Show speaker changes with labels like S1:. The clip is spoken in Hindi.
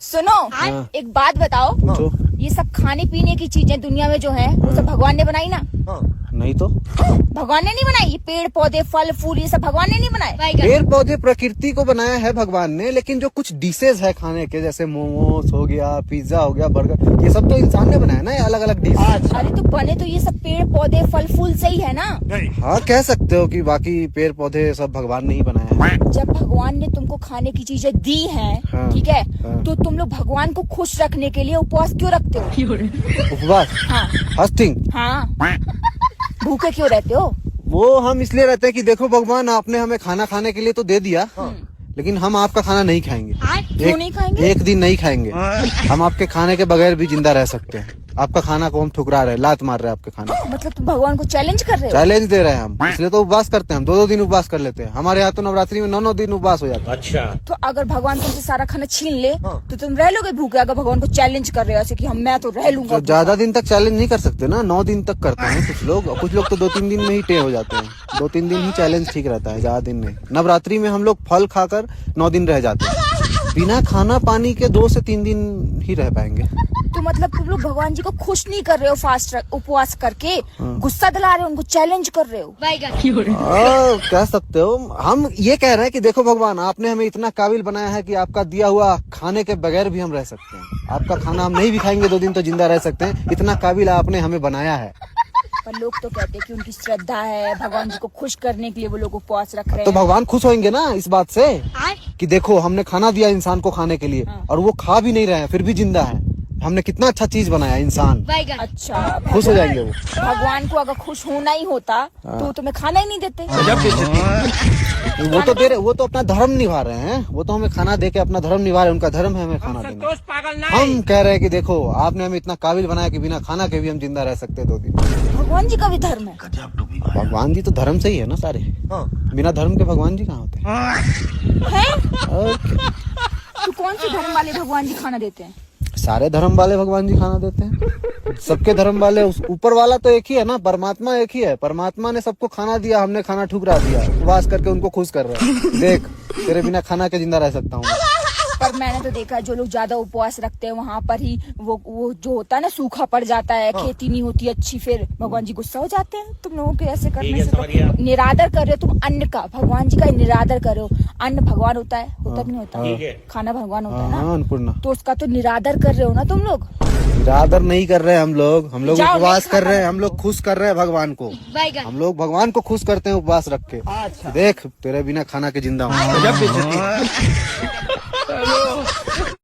S1: सुनो एक बात बताओ, ये सब खाने पीने की चीजें दुनिया में जो है वो सब भगवान ने बनाई ना?
S2: नहीं तो
S1: भगवान ने नहीं बनाई। ये पेड़ पौधे फल फूल ये सब भगवान ने नहीं बनाए।
S2: पेड़ पौधे प्रकृति को बनाया है भगवान ने, लेकिन जो कुछ डिशेज है खाने के, जैसे मोमोज हो गया, पिज्जा हो गया, बर्गर, ये सब तो इंसान ने बनाया ना, ये अलग अलग डिश।
S1: अरे तो बने तो ये सब पेड़ पौधे फल फूल से ही है ना?
S2: हाँ, कह सकते हो कि बाकी पेड़ पौधे सब भगवान ने ही बनाया है।
S1: जब भगवान ने तुमको खाने की चीजें दी हैं, ठीक है, तो तुम लोग भगवान को खुश रखने के लिए उपवास क्यों रखते हो?
S2: उपवास?
S1: हाँ
S2: फास्टिंग?
S1: हाँ, भूखे क्यों रहते हो?
S2: वो हम इसलिए रहते हैं कि देखो भगवान, आपने हमें खाना खाने के लिए तो दे दिया, लेकिन हम आपका खाना नहीं खाएंगे।
S1: क्यों नहीं खाएंगे?
S2: एक दिन नहीं खाएंगे। हम आपके खाने के बगैर भी जिंदा रह सकते हैं। आपका खाना को हम ठुकरा रहे हैं, लात मार रहे हैं आपके खाने।
S1: मतलब तुम भगवान को चैलेंज कर रहे हो?
S2: चैलेंज दे रहे हैं हम, इसलिए तो उपवास करते हैं। हम 2-2 दिन उपवास कर लेते हैं। हमारे यहाँ तो नवरात्रि में 9-9 दिन उपवास हो जाता है।
S3: अच्छा,
S1: तो अगर भगवान तुमसे सारा खाना छीन ले तो तुम रह लोगे भूखे? अगर भगवान को चैलेंज कर रहे हो ऐसे कि मैं तो रह लूंगा।
S2: तो ज्यादा दिन तक चैलेंज नहीं कर सकते ना, 9 दिन तक करते हैं कुछ लोग, और कुछ लोग तो 2-3 दिन में ही टे हो जाते हैं। 2-3 दिन ही चैलेंज ठीक रहता है, ज्यादा दिन नहीं। नवरात्रि में हम लोग फल खाकर 9 दिन रह जाते हैं। बिना खाना पानी के 2 से 3 दिन ही रह पाएंगे।
S1: तो मतलब तुम लोग भगवान जी को खुश नहीं कर रहे हो फास्ट उपवास करके, गुस्सा दिला रहे हो उनको, चैलेंज कर रहे हो।
S2: कह सकते हो। हम ये कह रहे हैं कि देखो भगवान, आपने हमें इतना काबिल बनाया है कि आपका दिया हुआ खाने के बगैर भी हम रह सकते हैं। आपका खाना हम नहीं भी खाएंगे 2 दिन तो जिंदा रह सकते हैं। इतना काबिल आपने हमें बनाया है।
S1: पर लोग तो कहते हैं कि उनकी श्रद्धा है, भगवान जी को खुश करने के लिए वो लोग उपवास रख रहे हैं।
S2: तो भगवान खुश होंगे ना इस बात से कि देखो हमने खाना दिया इंसान को खाने के लिए, और वो खा भी नहीं रहे हैं फिर भी जिंदा है। हमने कितना अच्छा चीज बनाया इंसान।
S1: अच्छा,
S2: खुश हो जाएंगे वो।
S1: भगवान को अगर खुश होना ही होता तो तुम्हें खाना ही नहीं देते।
S2: वो तो दे रहे, वो तो अपना धर्म निभा रहे हैं। वो तो हमें खाना दे के अपना धर्म निभा रहे हैं। उनका धर्म है हमें खाना देना। हम कह रहे हैं कि देखो आपने हमें इतना काबिल बनाया कि बिना खाना के भी हम जिंदा रह सकते हैं 2 दिन।
S1: भगवान जी का भी धर्म है।
S2: भगवान जी तो धर्म से ही है ना सारे। बिना धर्म के भगवान जी कहाँ होते हैं?
S1: तो कौन से धर्म वाले भगवान जी खाना देते हैं?
S2: सारे धर्म वाले भगवान जी खाना देते हैं। सबके धर्म वाले, ऊपर वाला तो एक ही है ना, परमात्मा एक ही है। परमात्मा ने सबको खाना दिया, हमने खाना ठुकरा दिया। उपवास करके उनको खुश कर रहे हैं। देख, तेरे बिना खाना के जिंदा रह सकता हूँ।
S1: पर मैंने तो देखा जो लोग ज्यादा उपवास रखते हैं वहाँ पर ही वो जो होता है ना, सूखा पड़ जाता है, खेती नहीं होती अच्छी, फिर भगवान जी गुस्सा हो जाते हैं तुम लोगों के ऐसे करने से। तो निरादर कर रहे हो तुम अन्न का, भगवान जी का निरादर कर रहे हो। अन्न भगवान होता है, होता नहीं होता? खाना भगवान होता है ना,
S2: अन्नपूर्णा।
S1: तो उसका तो निरादर कर रहे हो ना तुम लोग।
S2: निरादर नहीं कर रहे हम लोग
S1: जाओ,
S2: उपवास
S1: नहीं
S2: कर रहे हैं। हम लोग खुश कर रहे हैं भगवान को। हम लोग भगवान को खुश करते हैं उपवास रख के। देख, तेरे बिना खाना के जिंदा हूँ।